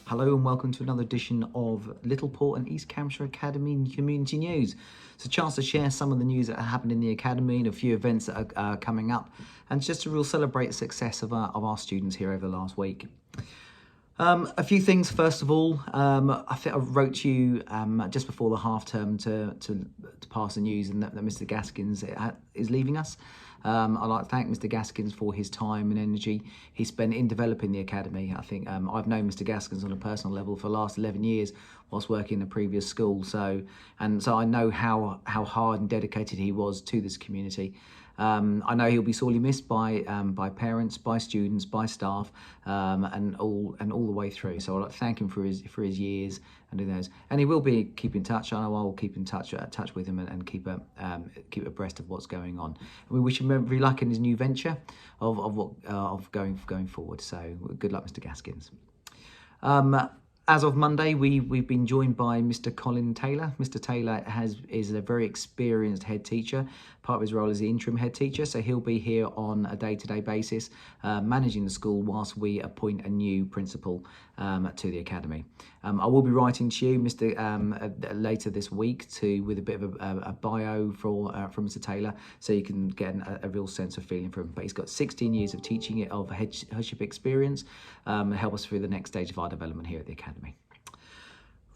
Hello and welcome to another edition of Littleport and East Campshire Academy Community News. It's a chance to share some of the news that happened in the Academy and a few events that are coming up, and just to real celebrate the success of our students here over the last week. A few things. First of all, I think I wrote to you just before the half term to pass the news and that Mr. Gaskins is leaving us. I'd like to thank Mr. Gaskins for his time and energy he spent in developing the Academy. I think I've known Mr. Gaskins on a personal level for the last 11 years whilst working in a previous school. So I know how hard and dedicated he was to this community. I know he'll be sorely missed by parents, by students, by staff, and all the way through. So I'd like to thank him for his years and do those. And he will be keep in touch. I know I'll keep in touch with him and keep abreast of what's going on. And we wish him every luck in his new venture of going forward. So good luck, Mr. Gaskins. As of Monday, we've been joined by Mr. Colin Taylor. Mr. Taylor is a very experienced head teacher. Part of his role is the interim head teacher, so he'll be here on a day-to-day basis, managing the school whilst we appoint a new principal to the academy. I will be writing to you, Mr. Later this week with a bit of a bio from Mr. Taylor, so you can get a real sense of feeling for him. But he's got 16 years of teaching of headship experience, and help us through the next stage of our development here at the academy.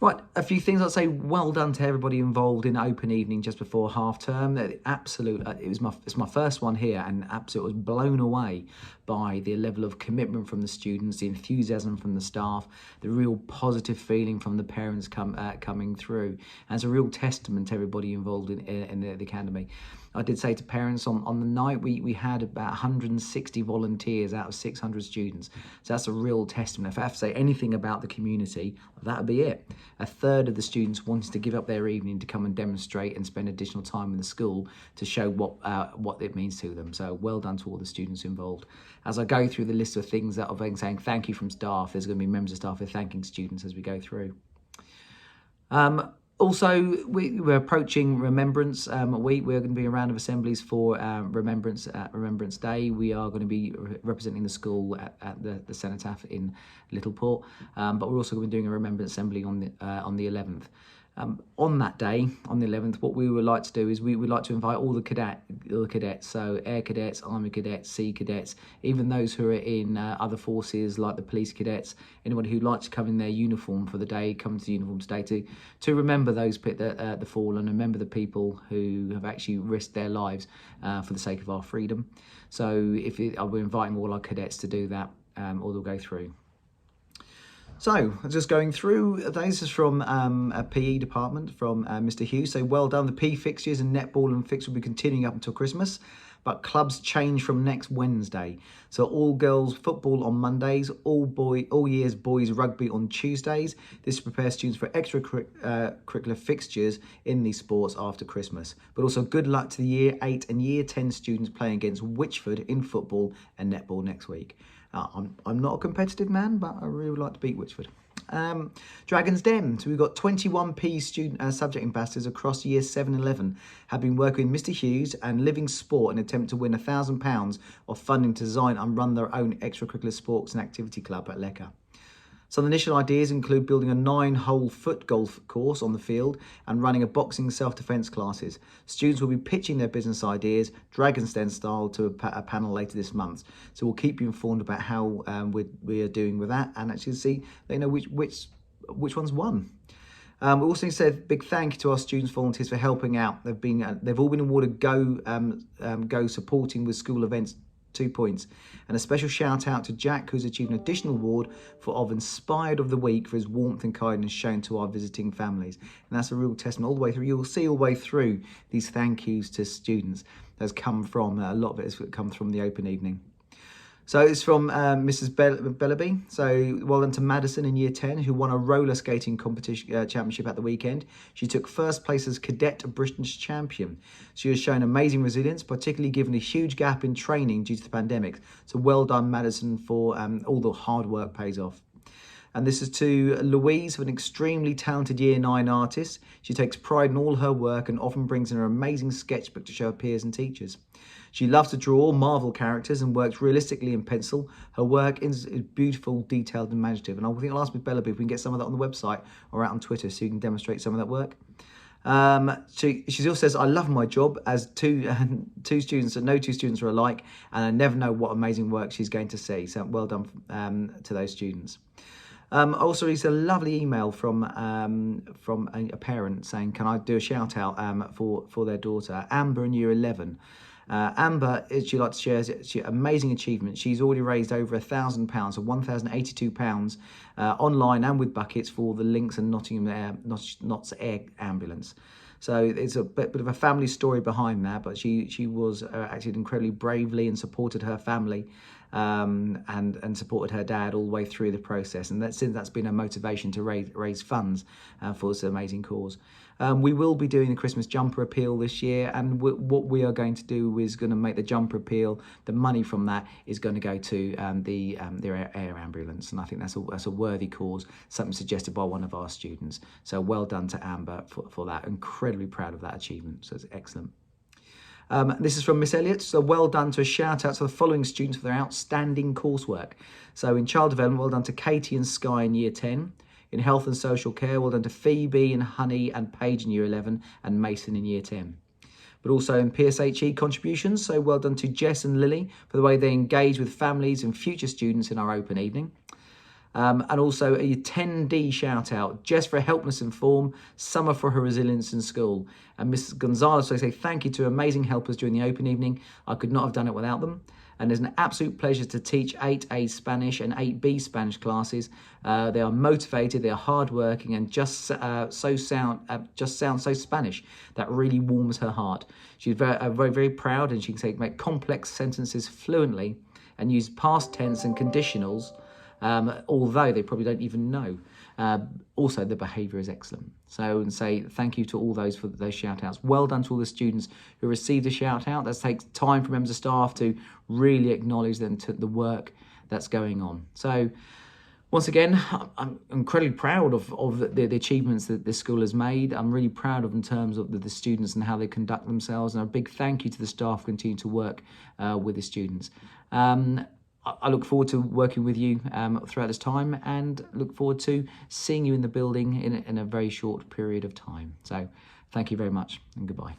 Right, a few things. I'd say well done to everybody involved in open evening just before half term. It's my first one here, and absolutely was blown away by the level of commitment from the students, the enthusiasm from the staff, the real positive feeling from the parents coming through. And it's a real testament to everybody involved in the academy. I did say to parents on the night, we had about 160 volunteers out of 600 students. So that's a real testament. If I have to say anything about the community, that would be it. A third of the students wanted to give up their evening to come and demonstrate and spend additional time in the school to show what it means to them. So well done to all the students involved. As I go through the list of things that I've been saying thank you from staff, there's going to be members of staff who are thanking students as we go through. Also, we're approaching Remembrance Week. We're going to be a round of assemblies for Remembrance Day. We are going to be representing the school at the Cenotaph in Littleport, but we're also going to be doing a Remembrance Assembly on the 11th. On that day, on the 11th, what we would like to do is we would like to invite all the cadets, so Air Cadets, Army Cadets, Sea Cadets, even those who are in other forces like the police cadets, anybody who'd like to come in their uniform for the day, come to the uniform today to remember those the fallen, and remember the people who have actually risked their lives for the sake of our freedom. So we're inviting all our cadets to do that, or they'll go through. So, just going through, this is from a PE department from Mr. Hughes. So, well done. The PE fixtures and netball and fix will be continuing up until Christmas, but clubs change from next Wednesday. So, all girls football on Mondays, all years boys rugby on Tuesdays. This prepares students for extracurricular fixtures in these sports after Christmas. But also good luck to the Year 8 and Year 10 students playing against Witchford in football and netball next week. I'm not a competitive man, but I really would like to beat Witchford. Dragon's Den. So we've got 21 PE student subject ambassadors across years 7 and 11 have been working with Mr. Hughes and Living Sport in an attempt to win £1,000 of funding to design and run their own extracurricular sports and activity club at Lecker. Some initial ideas include building a 9-hole foot golf course on the field and running a boxing self-defense classes. Students will be pitching their business ideas, Dragon's Den style, to a panel later this month. So we'll keep you informed about how we are doing with that, and actually see which one's won. We also said big thank you to our students, volunteers for helping out. They've all been awarded Go supporting with school events 2 points, and a special shout out to Jack, who's achieved an additional award of Inspired of the Week for his warmth and kindness shown to our visiting families. And that's a real testament all the way through. You'll see all the way through these thank yous to students. That's come from a lot of it has come from the open evening. So it's from Mrs. Bellaby. So well done to Madison in Year 10, who won a roller skating competition championship at the weekend. She took first place as Cadet Britain's champion. She has shown amazing resilience, particularly given a huge gap in training due to the pandemic. So well done, Madison, for all the hard work pays off. And this is to Louise, an extremely talented Year 9 artist. She takes pride in all her work and often brings in her amazing sketchbook to show her peers and teachers. She loves to draw Marvel characters and works realistically in pencil. Her work is beautiful, detailed and imaginative. And I think I'll ask Miss Bellaby if we can get some of that on the website or out on Twitter so you can demonstrate some of that work. She also says, I love my job, as two students, and no two students are alike, and I never know what amazing work she's going to see. So well done to those students. Also, it's a lovely email from a parent saying, can I do a shout out for their daughter, Amber in year 11. Amber, she'd like to share amazing achievement. She's already raised over £1,000, so £1,082 online and with buckets for the Lincs and Notts Air ambulance. So it's a bit of a family story behind that, but she was acted incredibly bravely and supported her family and supported her dad all the way through the process. And since that's been a motivation to raise funds for this amazing cause. We will be doing the Christmas jumper appeal this year, and what we are going to do is going to make the jumper appeal. The money from that is going to go to the air ambulance, and I think that's a worthy cause, something suggested by one of our students. So well done to Amber for that. Incredibly proud of that achievement. So it's excellent. This is from Miss Elliott. So well done to a shout out to the following students for their outstanding coursework. So in child development, well done to Katie and Sky in year 10. In health and social care, well done to Phoebe and Honey and Paige in year 11 and Mason in year 10. But also in PSHE contributions, so well done to Jess and Lily for the way they engage with families and future students in our open evening. And also a 10D shout out, Jess for helpness and form, Summer for her resilience in school. And Mrs. Gonzalez, so I say thank you to amazing helpers during the open evening. I could not have done it without them. And it's an absolute pleasure to teach 8A Spanish and 8B Spanish classes. They are motivated, they are hardworking, and just sound so Spanish. That really warms her heart. She's very proud, and she can make complex sentences fluently and use past tense and conditionals, although they probably don't even know. Also, the behaviour is excellent. So, and say thank you to all those for those shout outs. Well done to all the students who received a shout out. That takes time for members of staff to really acknowledge them to the work that's going on. So, once again, I'm incredibly proud of the achievements that this school has made. I'm really proud of in terms of the students and how they conduct themselves. And a big thank you to the staff who continue to work with the students. I look forward to working with you throughout this time, and look forward to seeing you in the building in a very short period of time. So thank you very much and goodbye.